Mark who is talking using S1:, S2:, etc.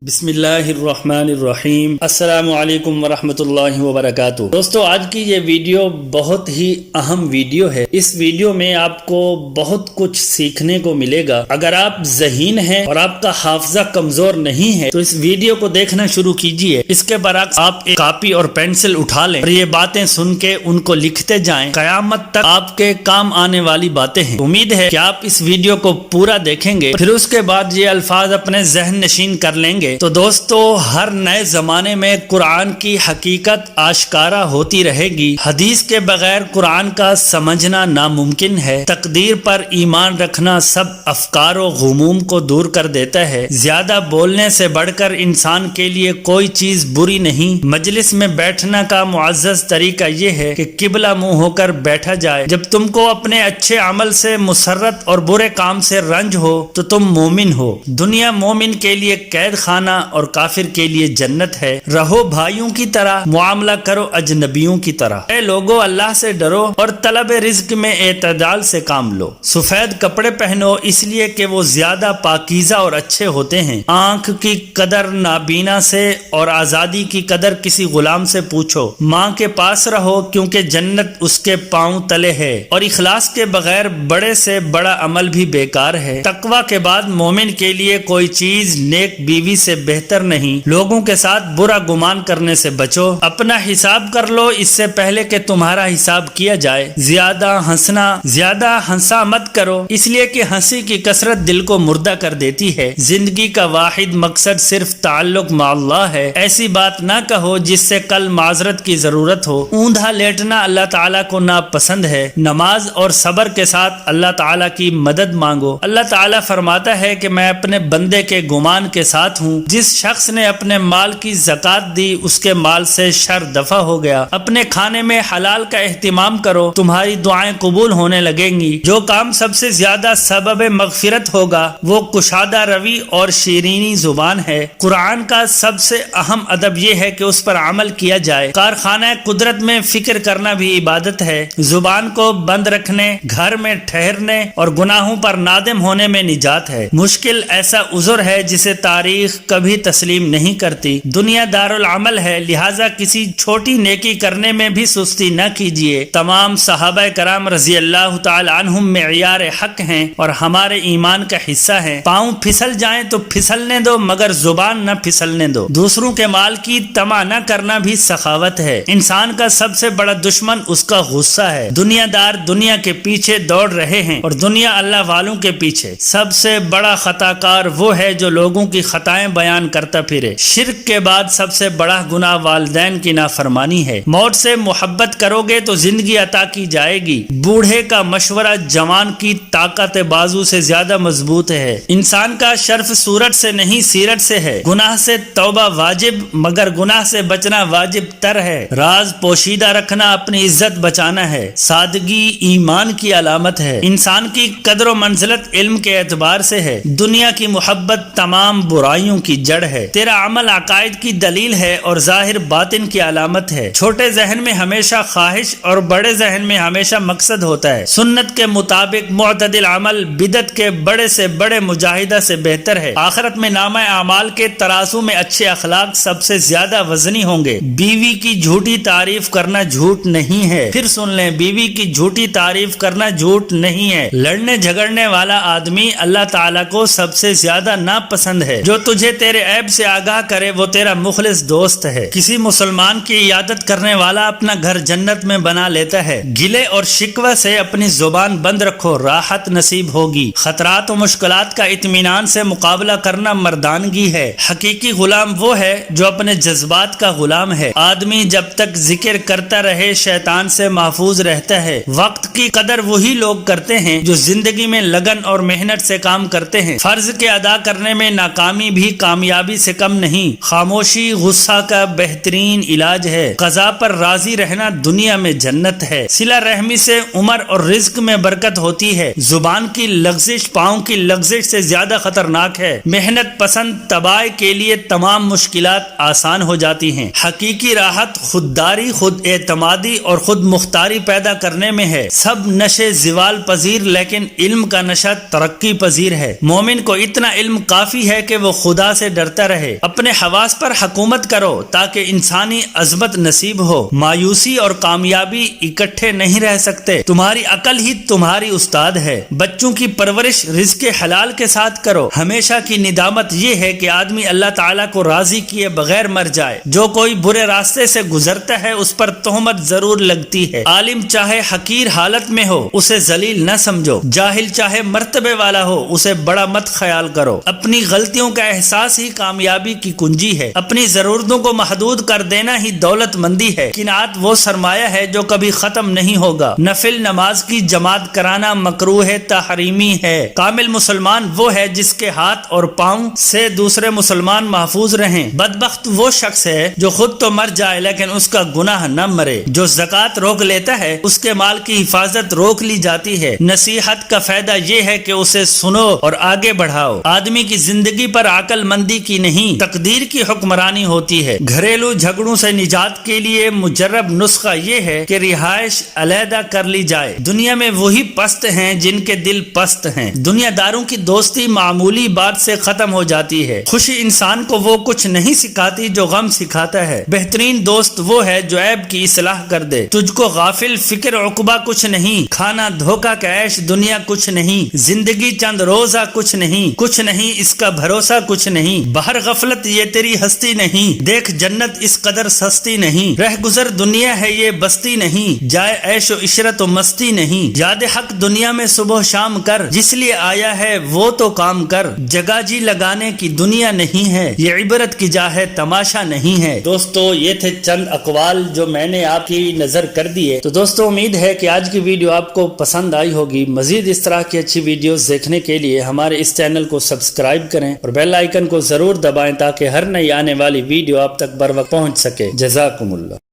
S1: بسم اللہ الرحمن الرحیم۔ السلام علیکم ورحمۃ اللہ وبرکاتہ۔ دوستو، آج کی یہ ویڈیو بہت ہی اہم ویڈیو ہے۔ اس ویڈیو میں آپ کو بہت کچھ سیکھنے کو ملے گا۔ اگر آپ ذہین ہیں اور آپ کا حافظہ کمزور نہیں ہے تو اس ویڈیو کو دیکھنا شروع کیجئے۔ اس کے برعکس آپ ایک کاپی اور پینسل اٹھا لیں اور یہ باتیں سن کے ان کو لکھتے جائیں۔ قیامت تک آپ کے کام آنے والی باتیں ہیں۔ امید ہے کہ آپ اس ویڈیو کو پورا دیکھیں گے، پھر اس کے بعد یہ الفاظ اپنے ذہن نشین کر لیں گے تو دوستو، ہر نئے زمانے میں قرآن کی حقیقت آشکارا ہوتی رہے گی۔ حدیث کے بغیر قرآن کا سمجھنا ناممکن ہے۔ تقدیر پر ایمان رکھنا سب افکار و غموم کو دور کر دیتا ہے۔ زیادہ بولنے سے بڑھ کر انسان کے لیے کوئی چیز بری نہیں۔ مجلس میں بیٹھنا کا معزز طریقہ یہ ہے کہ قبلہ منہ ہو کر بیٹھا جائے۔ جب تم کو اپنے اچھے عمل سے مسرت اور برے کام سے رنج ہو تو تم مومن ہو۔ دنیا مومن کے لیے قید خانہ اور کافر کے لیے جنت ہے۔ رہو بھائیوں کی طرح، معاملہ کرو اجنبیوں کی طرح۔ اے لوگو، اللہ سے ڈرو اور طلب رزق میں اعتدال سے کام لو۔ سفید کپڑے پہنو اس لیے کہ وہ زیادہ پاکیزہ اور اچھے ہوتے ہیں۔ آنکھ کی قدر نابینا سے اور آزادی کی قدر کسی غلام سے پوچھو۔ ماں کے پاس رہو کیونکہ جنت اس کے پاؤں تلے ہے، اور اخلاص کے بغیر بڑے سے بڑا عمل بھی بیکار ہے۔ تقوی کے بعد مومن کے لیے کوئی چیز نیک بیوی سے بہتر نہیں۔ لوگوں کے ساتھ برا گمان کرنے سے بچو۔ اپنا حساب کر لو اس سے پہلے کہ تمہارا حساب کیا جائے۔ زیادہ ہنسا مت کرو اس لیے کہ ہنسی کی کثرت دل کو مردہ کر دیتی ہے۔ زندگی کا واحد مقصد صرف تعلق مع اللہ ہے۔ ایسی بات نہ کہو جس سے کل معذرت کی ضرورت ہو۔ اوندھا لیٹنا اللہ تعالیٰ کو ناپسند ہے۔ نماز اور صبر کے ساتھ اللہ تعالیٰ کی مدد مانگو۔ اللہ تعالیٰ فرماتا ہے کہ میں اپنے بندے کے گمان کے ساتھ ہوں۔ جس شخص نے اپنے مال کی زکات دی اس کے مال سے شر دفع ہو گیا۔ اپنے کھانے میں حلال کا اہتمام کرو، تمہاری دعائیں قبول ہونے لگیں گی۔ جو کام سب سے زیادہ سبب مغفرت ہوگا وہ کشادہ روی اور شیرینی زبان ہے۔ قرآن کا سب سے اہم ادب یہ ہے کہ اس پر عمل کیا جائے۔ کارخانہ قدرت میں فکر کرنا بھی عبادت ہے۔ زبان کو بند رکھنے، گھر میں ٹھہرنے اور گناہوں پر نادم ہونے میں نجات ہے۔ مشکل ایسا عذر ہے جسے تاریخ کبھی تسلیم نہیں کرتی۔ دنیا دارالعمل ہے، لہٰذا کسی چھوٹی نیکی کرنے میں بھی سستی نہ کیجیے۔ تمام صحابہ کرام رضی اللہ تعالی عنہم معیار حق ہیں اور ہمارے ایمان کا حصہ ہیں۔ پاؤں پھسل جائیں تو پھسلنے دو مگر زبان نہ پھسلنے دو۔ دوسروں کے مال کی طمع نہ کرنا بھی سخاوت ہے۔ انسان کا سب سے بڑا دشمن اس کا غصہ ہے۔ دنیا دار دنیا کے پیچھے دوڑ رہے ہیں اور دنیا اللہ والوں کے پیچھے۔ سب سے بڑا خطا کار وہ ہے جو لوگوں کی خطائیں بیان کرتا پھرے۔ شرک کے بعد سب سے بڑا گناہ والدین کی نافرمانی ہے۔ موت سے محبت کرو گے تو زندگی عطا کی جائے گی۔ بوڑھے کا مشورہ جوان کی طاقت بازو سے زیادہ مضبوط ہے۔ انسان کا شرف صورت سے نہیں سیرت سے ہے۔ گناہ سے توبہ واجب مگر گناہ سے بچنا واجب تر ہے۔ راز پوشیدہ رکھنا اپنی عزت بچانا ہے۔ سادگی ایمان کی علامت ہے۔ انسان کی قدر و منزلت علم کے اعتبار سے ہے۔ دنیا کی محبت تمام برائیوں کی جڑ ہے۔ تیرا عمل عقائد کی دلیل ہے اور ظاہر باطن کی علامت ہے۔ چھوٹے ذہن میں ہمیشہ خواہش اور بڑے ذہن میں ہمیشہ مقصد ہوتا ہے۔ سنت کے مطابق معتدل عمل بدعت کے بڑے سے بڑے مجاہدہ سے بہتر ہے۔ آخرت میں نامہ اعمال کے ترازو میں اچھے اخلاق سب سے زیادہ وزنی ہوں گے۔ بیوی کی جھوٹی تعریف کرنا جھوٹ نہیں ہے۔ پھر سن لیں، بیوی کی جھوٹی تعریف کرنا جھوٹ نہیں ہے۔ لڑنے جھگڑنے والا آدمی اللہ تعالیٰ کو سب سے زیادہ ناپسند ہے۔ جو تجھے تیرے عیب سے آگاہ کرے وہ تیرا مخلص دوست ہے۔ کسی مسلمان کی عیادت کرنے والا اپنا گھر جنت میں بنا لیتا ہے۔ گلے اور شکوہ سے اپنی زبان بند رکھو، راحت نصیب ہوگی۔ خطرات و مشکلات کا اطمینان سے مقابلہ کرنا مردانگی ہے۔ حقیقی غلام وہ ہے جو اپنے جذبات کا غلام ہے۔ آدمی جب تک ذکر کرتا رہے شیطان سے محفوظ رہتا ہے۔ وقت کی قدر وہی لوگ کرتے ہیں جو زندگی میں لگن اور محنت سے کام کرتے ہیں۔ فرض کے ادا کرنے میں ناکامی بھی کامیابی سے کم نہیں۔ خاموشی غصہ کا بہترین علاج ہے۔ قضا پر راضی رہنا دنیا میں جنت ہے۔ صلہ رحمی سے عمر اور رزق میں برکت ہوتی ہے۔ زبان کی لغزش پاؤں کی لغزش سے زیادہ خطرناک ہے۔ محنت پسند تباہ کے لیے تمام مشکلات آسان ہو جاتی ہیں۔ حقیقی راحت خودداری، خود اعتمادی اور خود مختاری پیدا کرنے میں ہے۔ سب نشے زوال پذیر لیکن علم کا نشہ ترقی پذیر ہے۔ مومن کو اتنا علم کافی ہے کہ وہ خدا اللہ سے ڈرتا رہے، اپنے حواس پر حکومت کرو تاکہ انسانی عظمت نصیب ہو۔ مایوسی اور کامیابی اکٹھے نہیں رہ سکتے، تمہاری عقل ہی تمہاری استاد ہے۔ بچوں کی پرورش رزق حلال کے ساتھ کرو۔ ہمیشہ کی ندامت یہ ہے کہ آدمی اللہ تعالیٰ کو راضی کیے بغیر مر جائے۔ جو کوئی برے راستے سے گزرتا ہے اس پر تہمت ضرور لگتی ہے۔ عالم چاہے حقیر حالت میں ہو اسے ذلیل نہ سمجھو، جاہل چاہے مرتبے والا ہو اسے بڑا مت خیال کرو۔ اپنی غلطیوں کا احساس ہی کامیابی کی کنجی ہے، اپنی ضرورتوں کو محدود کر دینا ہی دولت مندی ہے۔ قناعت وہ سرمایہ ہے جو کبھی ختم نہیں ہوگا۔ نفل نماز کی جماعت کرانا مکروہ تحریمی ہے۔ کامل مسلمان وہ ہے جس کے ہاتھ اور پاؤں سے دوسرے مسلمان محفوظ رہیں۔ بدبخت وہ شخص ہے جو خود تو مر جائے لیکن اس کا گناہ نہ مرے۔ جو زکوٰۃ روک لیتا ہے اس کے مال کی حفاظت روک لی جاتی ہے۔ نصیحت کا فائدہ یہ ہے کہ اسے سنو اور آگے بڑھاؤ۔ آدمی کی زندگی پر عقل مندی کی نہیں تقدیر کی حکمرانی ہوتی ہے۔ گھریلو جھگڑوں سے نجات کے لیے مجرب نسخہ یہ ہے کہ رہائش علیحدہ کر لی جائے۔ دنیا میں وہی پست ہیں جن کے دل پست ہیں۔ دنیا داروں کی دوستی معمولی بات سے ختم ہو جاتی ہے۔ خوشی انسان کو وہ کچھ نہیں سکھاتی جو غم سکھاتا ہے۔ بہترین دوست وہ ہے جو عیب کی اصلاح کر دے۔ تجھ کو غافل فکر عقبہ کچھ نہیں، کھانا دھوکہ کا عیش دنیا کچھ نہیں، زندگی چند روزہ کچھ نہیں، کچھ نہیں اس کا بھروسہ کچھ نہیں، باہر غفلت یہ تیری ہستی نہیں، دیکھ جنت اس قدر سستی نہیں، رہ گزر دنیا ہے یہ بستی نہیں، جائے عیش و عشرت و مستی نہیں، یاد حق دنیا میں صبح شام کر، جس لیے آیا ہے وہ تو کام کر، جگہ جی لگانے کی دنیا نہیں ہے، یہ عبرت کی جا ہے تماشا نہیں ہے۔ دوستو یہ تھے چند اقوال جو میں نے آپ کی نظر کر دیے۔ تو دوستو امید ہے کہ آج کی ویڈیو آپ کو پسند آئی ہوگی۔ مزید اس طرح کی اچھی ویڈیوز دیکھنے کے لیے ہمارے اس چینل کو سبسکرائب کریں اور بیل آئیکن کو ضرور دبائیں تاکہ ہر نئی آنے والی ویڈیو آپ تک بر وقت پہنچ سکے۔ جزاکم اللہ۔